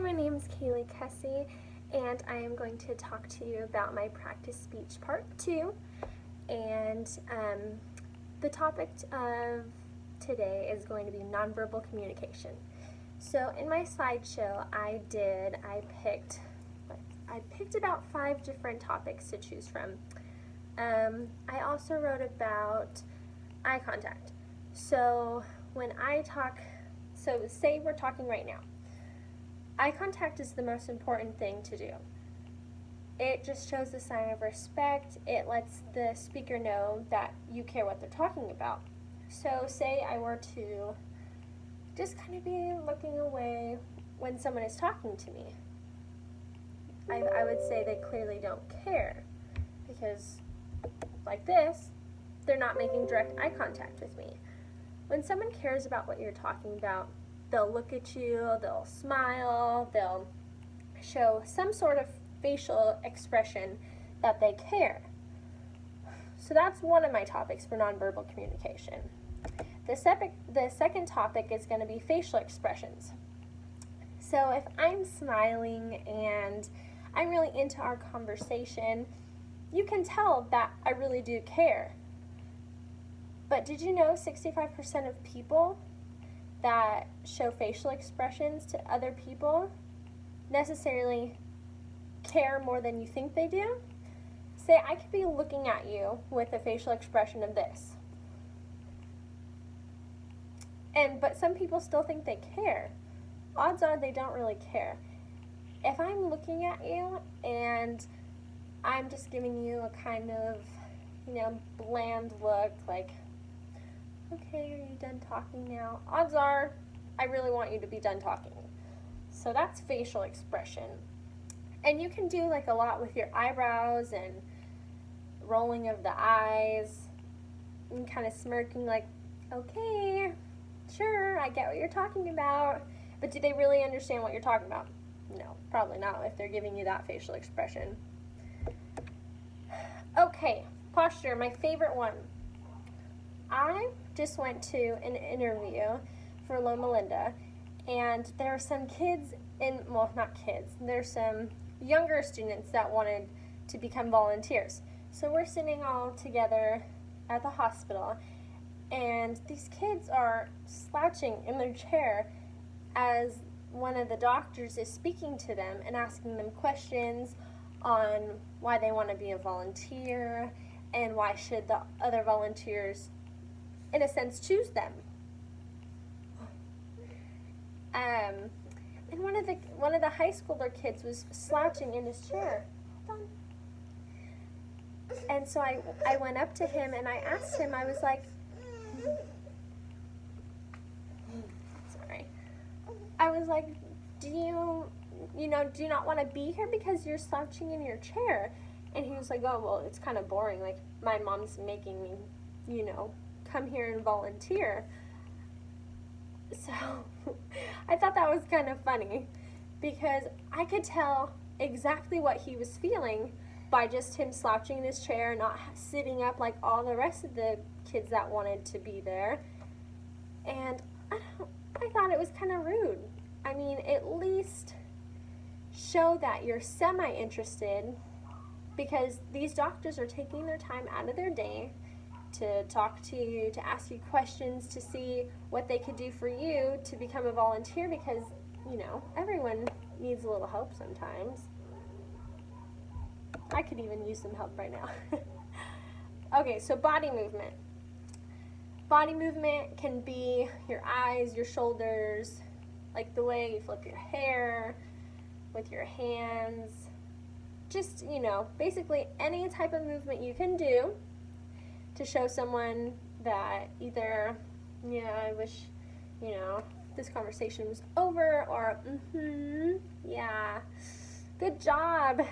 my name is Kaylee Kessie, and I am going to talk to you about my practice speech part 2. And the topic of today is going to be nonverbal communication. So in my slideshow, I picked about 5 different topics to choose from. I also wrote about eye contact. So when I talk, so say we're talking right now. Eye contact is the most important thing to do. It just shows a sign of respect. It lets the speaker know that you care what they're talking about. So say I were to just kind of be looking away when someone is talking to me. I would say they clearly don't care, because like this, they're not making direct eye contact with me. When someone cares about what you're talking about, they'll look at you, they'll smile, they'll show some sort of facial expression that they care. So that's one of my topics for nonverbal communication. The second topic is going to be facial expressions. So if I'm smiling and I'm really into our conversation, you can tell that I really do care. But did you know 65% of people that show facial expressions to other people necessarily care more than you think they do? Say I could be looking at you with a facial expression of this, but some people still think they care. Odds are they don't really care. If I'm looking at you and I'm just giving you a kind of, bland look, like, okay, are you done talking now? Odds are I really want you to be done talking. So that's facial expression. And you can do like a lot with your eyebrows and rolling of the eyes and kind of smirking like, okay, sure, I get what you're talking about. But do they really understand what you're talking about? No, probably not if they're giving you that facial expression. Okay, posture, my favorite one. I just went to an interview for Loma Linda, and there are some kids there's some younger students that wanted to become volunteers. So we're sitting all together at the hospital, and these kids are slouching in their chair as one of the doctors is speaking to them and asking them questions on why they want to be a volunteer and why should the other volunteers, in a sense, choose them. And one of the high schooler kids was slouching in his chair. And so I went up to him and I asked him, I was like, sorry. I was like, do you not want to be here because you're slouching in your chair? And he was like, oh, well, it's kind of boring. Like, my mom's making me, come here and volunteer. So I thought that was kind of funny, because I could tell exactly what he was feeling by just him slouching in his chair, not sitting up like all the rest of the kids that wanted to be there. And I thought it was kind of rude. I mean, at least show that you're semi-interested, because these doctors are taking their time out of their day to talk to you, to ask you questions, to see what they could do for you to become a volunteer, because, everyone needs a little help sometimes. I could even use some help right now. Okay, so body movement. Body movement can be your eyes, your shoulders, like the way you flip your hair, with your hands. Just, basically any type of movement you can do to show someone that either, I wish, this conversation was over, or, yeah, good job,